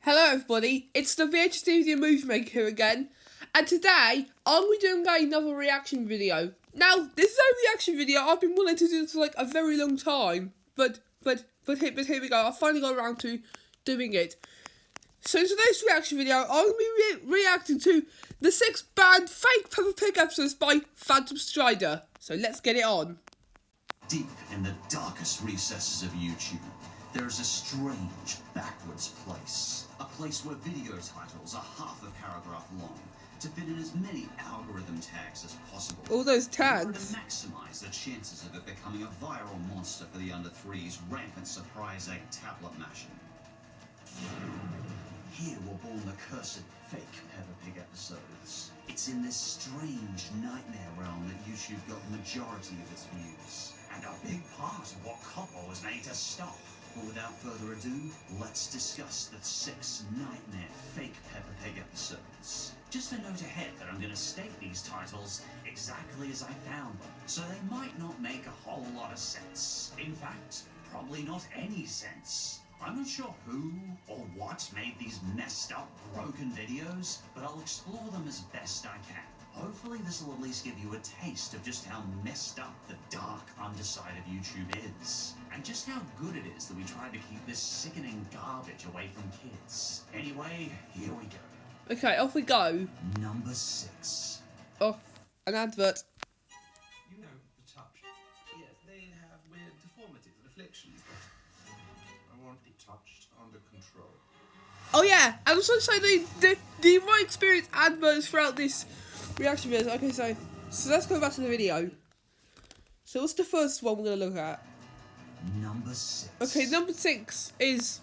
Hello everybody, it's the VHD Video Movie Maker here again, and today I'm doing another reaction video. Now, this is a reaction video I've been wanting to do for like a very long time, but here we go. I finally got around to doing it. So in today's reaction video, I'm going to be reacting to the 6 banned fake Peppa Pig episodes by Phantom Strider. So let's get it on. Deep in the darkest recesses of YouTube, there is a strange, backwards place. A place where video titles are half a paragraph long to fit in as many algorithm tags as possible. All those In order tags. to maximize the chances of it becoming a viral monster for the under 3's rampant surprise egg tablet mashing. Here were born the cursed fake Peppa Pig episodes. It's in this strange nightmare realm that YouTube got the majority of its views, and a big part of what Copper was made to stop. But without further ado, let's discuss the 6 nightmare fake Peppa Pig episodes. Just a note ahead that I'm going to state these titles exactly as I found them, so they might not make a whole lot of sense. In fact, probably not any sense. I'm not sure who or what made these messed up, broken videos, but I'll explore them as best I can. Hopefully this will at least give you a taste of just how messed up the dark underside of YouTube is, and just how good it is that we try to keep this sickening garbage away from kids. Anyway, here we go. Okay, off we go. Number 6. Oh, an advert. You know, the touch. Yes, they have weird deformities and afflictions, but I want it touched under control. Oh yeah, and also say the my experience adverts throughout this reaction videos. Okay, so let's go back to the video. So what's the first one we're gonna look at? Number 6. Okay, number 6 is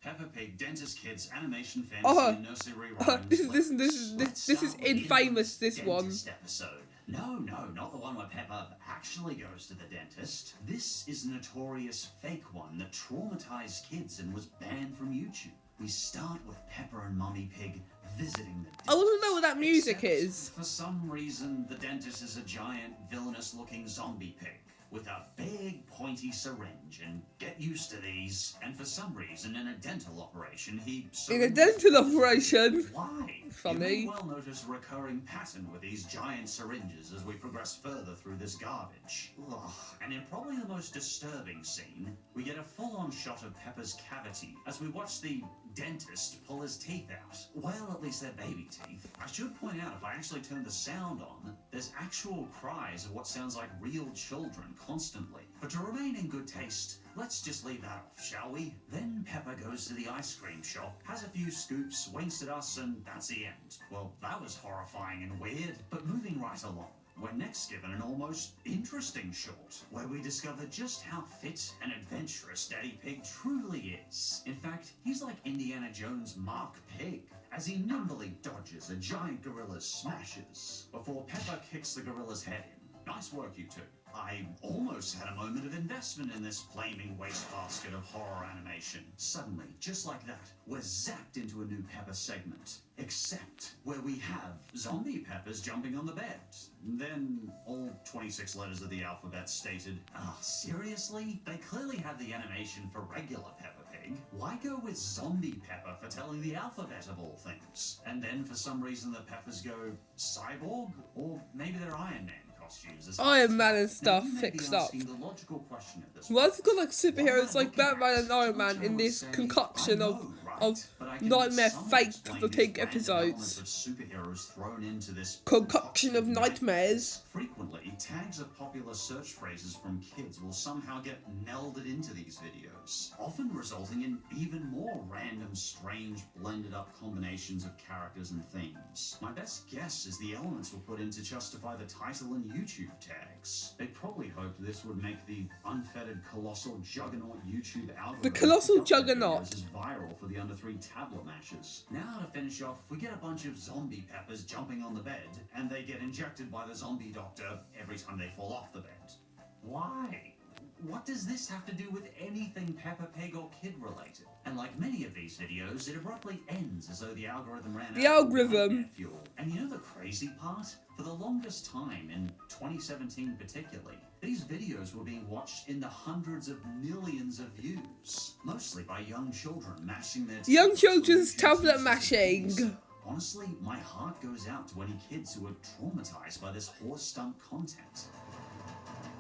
Peppa Pig Dentist Kids Animation Fantasy Oh, Nursery this Rhymes. is infamous. This one. Dentist episode. No, not the one where Peppa actually goes to the dentist. This is a notorious fake one that traumatized kids and was banned from YouTube. We start with Peppa and Mummy Pig visiting the dentist. I want to know what that music Except is. For some reason, the dentist is a giant, villainous-looking zombie pig with a big, pointy syringe, and get used to these. And for some reason, in a dental operation, In a dental operation. Why? Funny. You may well notice a recurring pattern with these giant syringes as we progress further through this garbage. Ugh. And in probably the most disturbing scene, we get a full-on shot of Peppa's cavity as we watch the dentist pull his teeth out. Well, at least they're baby teeth. I should point out, if I actually turn the sound on, there's actual cries of what sounds like real children constantly. But to remain in good taste, let's just leave that off, shall we? Then Peppa goes to the ice cream shop, has a few scoops, winks at us, and that's the end. Well, that was horrifying and weird, but moving right along. We're next given an almost interesting short, where we discover just how fit and adventurous Daddy Pig truly is. In fact, he's like Indiana Jones' Mark Pig, as he nimbly dodges a giant gorilla's smashes, before Peppa kicks the gorilla's head in. Nice work, you two. I almost had a moment of investment in this flaming wastebasket of horror animation. Suddenly, just like that, we're zapped into a new Peppa segment. Except where we have zombie Peppas jumping on the bed. Then all 26 letters of the alphabet stated. Seriously? They clearly have the animation for regular Peppa Pig. Why go with zombie Peppa for telling the alphabet of all things? And then for some reason the Peppas go cyborg? Or maybe they're Iron Man. Iron Man and stuff fixed up. Why has it got like superheroes like Batman and Iron Man in this concoction of nightmare fake Peppa Pig episodes? Concoction of nightmares. Frequently, tags of popular search phrases from kids will somehow get melded into these videos, often resulting in even more random, strange, blended up combinations of characters and themes. My best guess is the elements were put in to justify the title and YouTube tags. They probably hoped this would make the unfettered colossal juggernaut YouTube algorithm. The colossal juggernaut is viral for the under 3 tablet mashers. Now to finish off, we get a bunch of zombie Peppas jumping on the bed, and they get injected by the zombie doctor every time they fall off the bed. Why? what does this have to do with anything Peppa Pig or kid related? And like many of these videos, it abruptly ends as though the algorithm ran The out of algorithm. nightmare fuel. And you know the crazy part? For the longest time, in 2017 particularly, these videos were being watched in the hundreds of millions of views, mostly by young children mashing their Young tablets on children's YouTube tablet as mashing. kids. Honestly, my heart goes out to any kids who are traumatized by this horse stump content.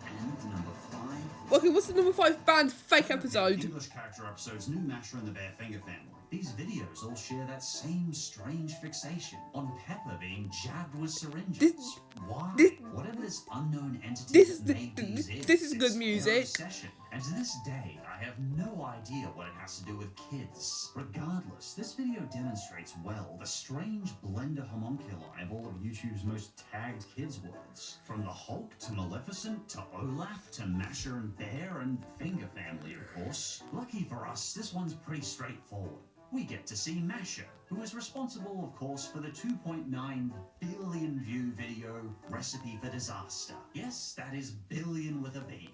And number 5. Okay, what's the number 5 banned fake Peppa Pig episode? English character episodes New Masher and the Bear Finger Family. These videos all share that same strange fixation on Peppa being jabbed with syringes. Why? Whatever this unknown entity that made these this is good it's music. their obsession. And to this day, I have no idea what it has to do with kids. Regardless, this video demonstrates well the strange blend of homunculi of all of YouTube's most tagged kids words. From the Hulk to Maleficent to Olaf to Masher and Bear and Finger Family, of course. Lucky for us, this one's pretty straightforward. We get to see Masher, who is responsible, of course, for the 2.9 billion view video Recipe for Disaster. Yes, that is billion with a B.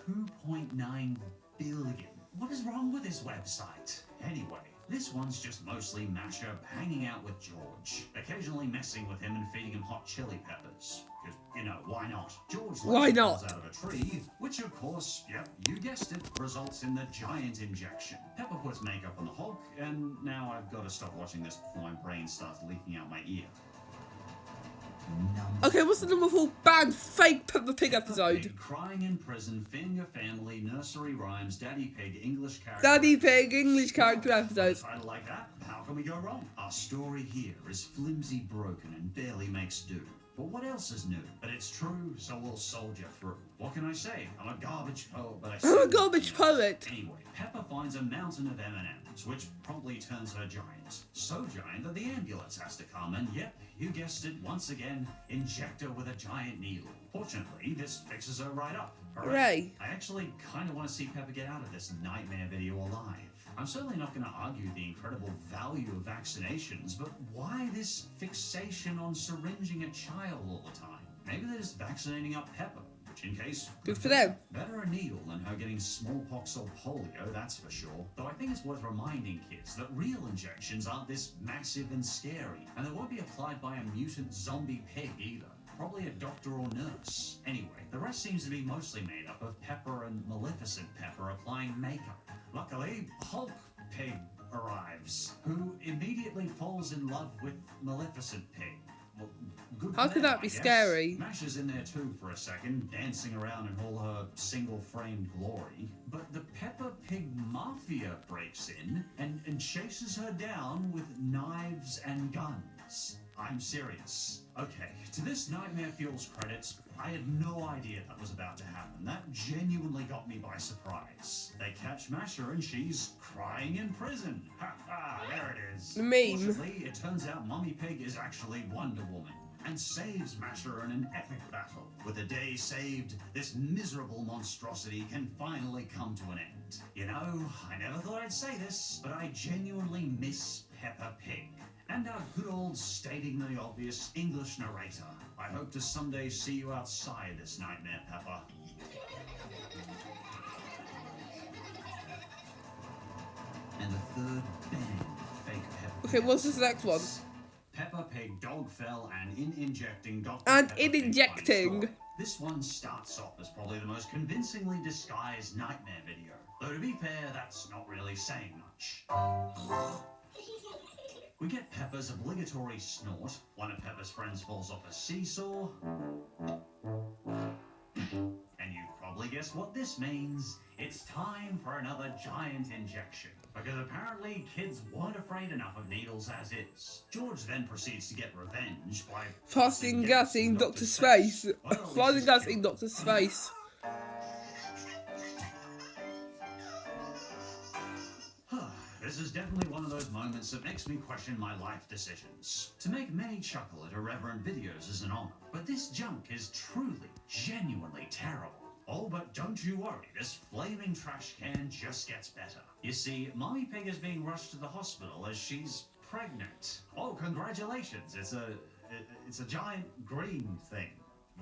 2.9 billion. What is wrong with this website? Anyway, this one's just mostly Masher hanging out with George, occasionally messing with him and feeding him hot chili peppers. Because, you know, why not? George Why not? falls out of a tree, which of course, yep, you guessed it, results in the giant injection. Peppa puts makeup on the Hulk, and now I've got to stop watching this before my brain starts leaking out my ear. Okay, what's the number 4 banned fake Peppa Pig Pig episode? crying in prison, Finger Family, nursery rhymes, Daddy Pig, English character. Daddy Pig English character episodes. With a title like that, how can we go wrong? Our story here is flimsy, broken, and barely makes do. But what else is new? But it's true, so we'll soldier through. What can I say? I'm a garbage poet, but I'm a garbage poet. Anyway, Peppa finds a mountain of M&Ms, which promptly turns her giant. So giant that the ambulance has to come and, yep, you guessed it, once again, inject her with a giant needle. Fortunately, this fixes her right up. Hooray. I actually kind of want to see Peppa get out of this nightmare video alive. I'm certainly not going to argue the incredible value of vaccinations, but why this fixation on syringing a child all the time? Maybe they're just vaccinating up Peppa, which in case... Good for them. Better a needle than her getting smallpox or polio, that's for sure. Though I think it's worth reminding kids that real injections aren't this massive and scary, and they won't be applied by a mutant zombie pig either. Probably a doctor or nurse. Anyway, the rest seems to be mostly made up of Peppa and Maleficent Peppa applying makeup. Luckily, Hulk Pig arrives, who immediately falls in love with Maleficent Pig. Well, good How for could them, that be I guess. scary? Masher's in there too for a second, dancing around in all her single-framed glory. But the Peppa Pig Mafia breaks in and chases her down with knives and guns. I'm serious. Okay, to this Nightmare Fuel's credits, I had no idea that was about to happen. That genuinely got me by surprise. They catch Masher and she's crying in prison. Ha ha, there it is. The meme. Fortunately, it turns out Mummy Pig is actually Wonder Woman and saves Masher in an epic battle. With the day saved, this miserable monstrosity can finally come to an end. You know, I never thought I'd say this, but I genuinely miss Peppa Pig. And our good old stating the obvious English narrator. I hope to someday see you outside this nightmare, Peppa. And the third banned fake Peppa. Okay, what's this next one? Peppa Pig dog fell and in injecting Dr. And Peppa in Pig injecting. funny story. This one starts off as probably the most convincingly disguised nightmare video. Though to be fair, that's not really saying much. We get Peppa's obligatory snort. One of Peppa's friends falls off a seesaw. And you've probably guessed what this means. It's time for another giant injection. Because apparently kids weren't afraid enough of needles as is. George then proceeds to get revenge by Fasting gas in Doctor's face. Fasting gas in Doctor's face. This is definitely one of those moments that makes me question my life decisions. To make many chuckle at irreverent videos is an honor, but this junk is truly, genuinely terrible. Oh, but don't you worry, this flaming trash can just gets better. You see, Mommy Pig is being rushed to the hospital as she's pregnant. Oh, congratulations, it's a giant green thing.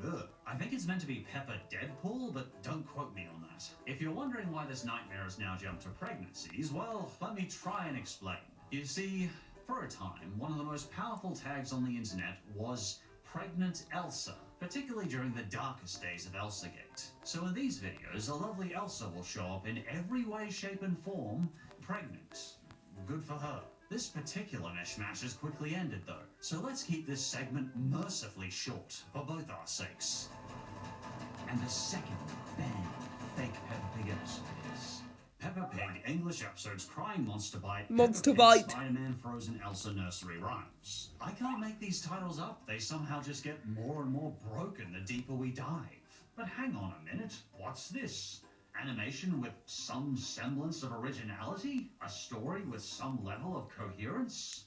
Ugh. I think it's meant to be Peppa Deadpool, but don't quote me on that. If you're wondering why this nightmare has now jumped to pregnancies, well, let me try and explain. You see, for a time, one of the most powerful tags on the internet was Pregnant Elsa, particularly during the darkest days of Elsagate. So in these videos, a lovely Elsa will show up in every way, shape and form pregnant. Good for her. This particular mishmash has quickly ended though, so let's keep this segment mercifully short for both our sakes. And the second banned fake Peppa Pig episode is Peppa Pig English episodes Crying Monster Bite, Monster Peppa Pig, Bite. Spider-Man, Frozen, Elsa nursery rhymes. I can't make these titles up. They somehow just get more and more broken the deeper we dive. But hang on a minute. What's this? Animation with some semblance of originality? A story with some level of coherence?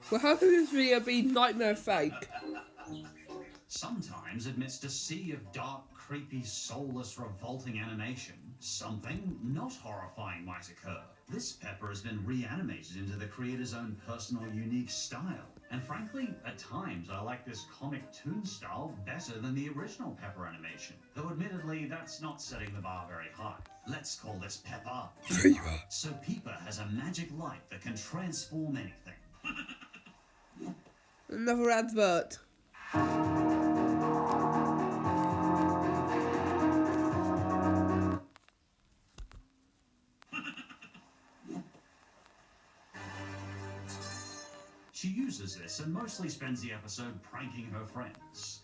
Well, how can this video be nightmare fake? Sometimes amidst a sea of dark, creepy, soulless, revolting animation, something not horrifying might occur. This Peppa has been reanimated into the creator's own personal, unique style. And frankly, at times I like this comic toon style better than the original Peppa animation. Though admittedly, that's not setting the bar very high. Let's call this Peppa. So Peppa has a magic light that can transform anything. Another advert. She uses this and mostly spends the episode pranking her friends.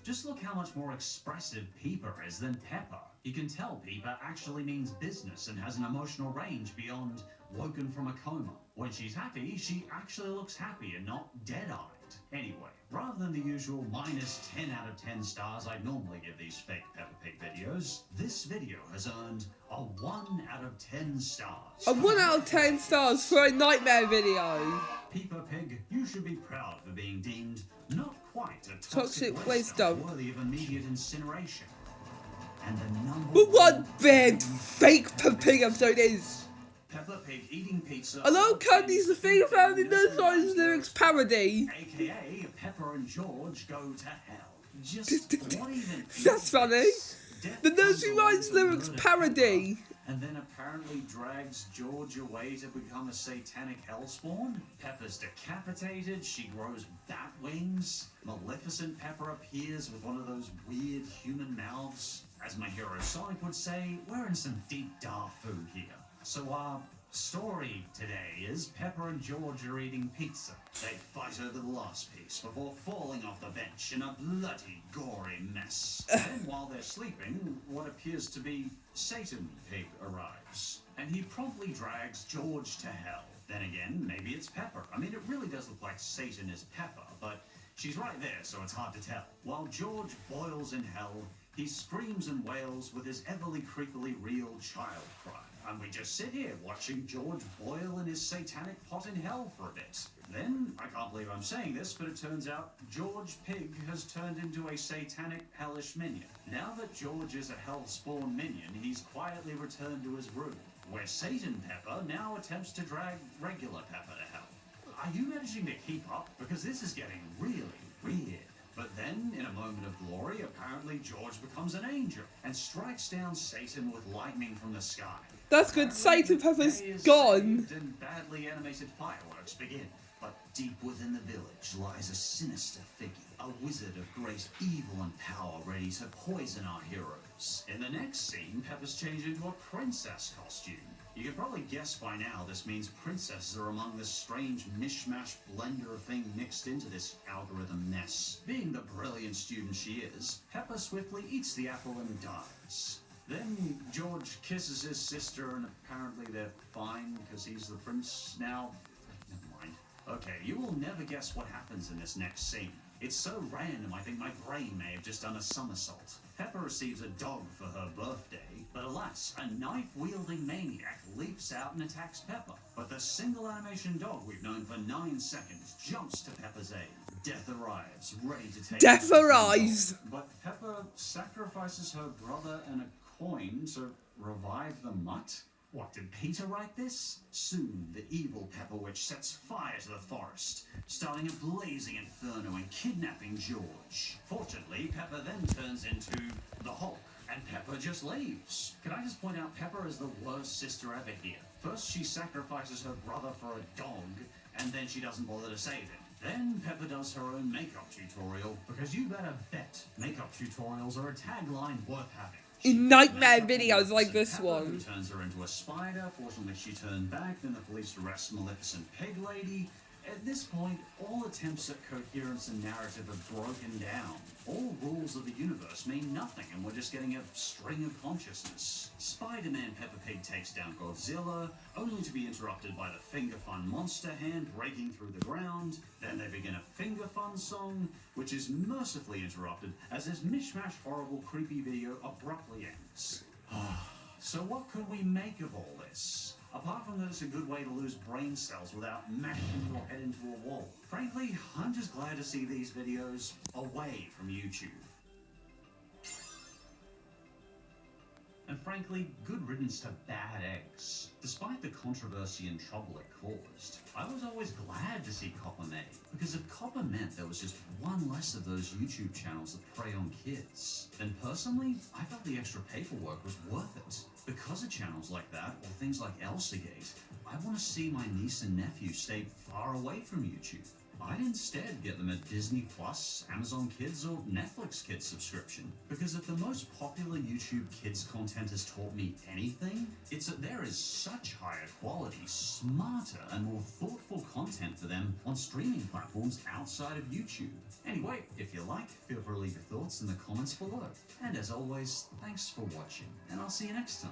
Just look how much more expressive Peppa is than Peppa. You can tell Peppa actually means business and has an emotional range beyond woken from a coma. When she's happy, she actually looks happy and not dead-eyed. Anyway, rather than the usual minus 10 out of 10 stars I'd normally give these fake Peppa Pig videos, this video has earned a 1 out of 10 stars. A 1 out of 10 stars for a nightmare video. Peppa Pig, you should be proud for being deemed not quite a Toxic toxic waste waste dump. worthy of immediate incineration. And the number But one one banned fake Peppa Pig episode is Peppa Pig eating pizza. Hello Candy's the thing found in those lines lyrics parody. AKA Peppa and George go to hell. Just what even That's funny. Death The nursery comes along rhymes to lyrics murder parody. Peppa, and then apparently drags George away to become a satanic hellspawn. Peppa's decapitated, she grows bat wings. Maleficent Peppa appears with one of those weird human mouths. As my hero Sonic would say, we're in some deep Darfu here. So our story today is Peppa and George are eating pizza. They fight over the last piece before falling off the bench in a bloody, gory mess. Then while they're sleeping, what appears to be Satan Pig arrives. And he promptly drags George to hell. Then again, maybe it's Peppa. I mean, it really does look like Satan is Peppa, but she's right there, so it's hard to tell. While George boils in hell, he screams and wails with his everly creepily real child cry. And we just sit here watching George boil in his satanic pot in hell for a bit. Then, I can't believe I'm saying this, but it turns out George Pig has turned into a satanic hellish minion. Now that George is a hellspawn minion, he's quietly returned to his room, where Satan Peppa now attempts to drag regular Peppa to hell. Are you managing to keep up? Because this is getting really weird. But then, in a moment of glory, apparently George becomes an angel and strikes down Satan with lightning from the sky. That's good, Satan Peppa's Day is gone. saved and badly animated fireworks begin. But deep within the village lies a sinister figure, a wizard of great evil and power ready to poison our heroes. In the next scene, Peppa's changed into a princess costume. You can probably guess by now this means princesses are among this strange mishmash blender of thing mixed into this algorithm mess. Being the brilliant student she is, Peppa swiftly eats the apple and dies. Then George kisses his sister and apparently they're fine because he's the prince now. Never mind. Okay, you will never guess what happens in this next scene. It's so random I think my brain may have just done a somersault. Peppa receives a dog for her birthday, but alas, a knife-wielding maniac leaps out and attacks Peppa. But the single animation dog we've known for 9 seconds jumps to Peppa's aid. Death arrives, ready to take Death Peppa's arrives. control. But Peppa sacrifices her brother and a coin to revive the mutt. What, did Peter write this? Soon, the evil Peppa Witch sets fire to the forest, starting a blazing inferno and kidnapping George. Fortunately, Peppa then turns into the Hulk, and Peppa just leaves. Can I just point out, Peppa is the worst sister ever here. First, she sacrifices her brother for a dog, and then she doesn't bother to save him. Then Peppa does her own makeup tutorial, because you better bet makeup tutorials are a tagline worth having. In nightmare videos like this Peppa, one. who turns her into a spider. Fortunately, she turned back. Then the police arrest Maleficent Pig Lady. At this point, all attempts at coherence and narrative are broken down. All rules of the universe mean nothing, and we're just getting a string of consciousness. Spider-Man Peppa Pig takes down Godzilla, only to be interrupted by the Finger Fun monster hand breaking through the ground. Then they begin a Finger Fun song, which is mercifully interrupted as this mishmash horrible creepy video abruptly ends. So what could we make of all this? Apart from that it's a good way to lose brain cells without mashing your head into a wall. Frankly, I'm just glad to see these videos away from YouTube. And frankly, good riddance to bad eggs. Despite the controversy and trouble it caused, I was always glad to see Copper made, because if Copper meant there was just one less of those YouTube channels that prey on kids, then personally, I felt the extra paperwork was worth it. Because of channels like that, or things like Elsagate, I want to see my niece and nephew stay far away from YouTube. I'd instead get them a Disney Plus, Amazon Kids, or Netflix Kids subscription. Because if the most popular YouTube Kids content has taught me anything, it's that there is such higher quality, smarter, and more thoughtful content for them on streaming platforms outside of YouTube. Anyway, if you like, feel free to leave your thoughts in the comments below. And as always, thanks for watching, and I'll see you next time.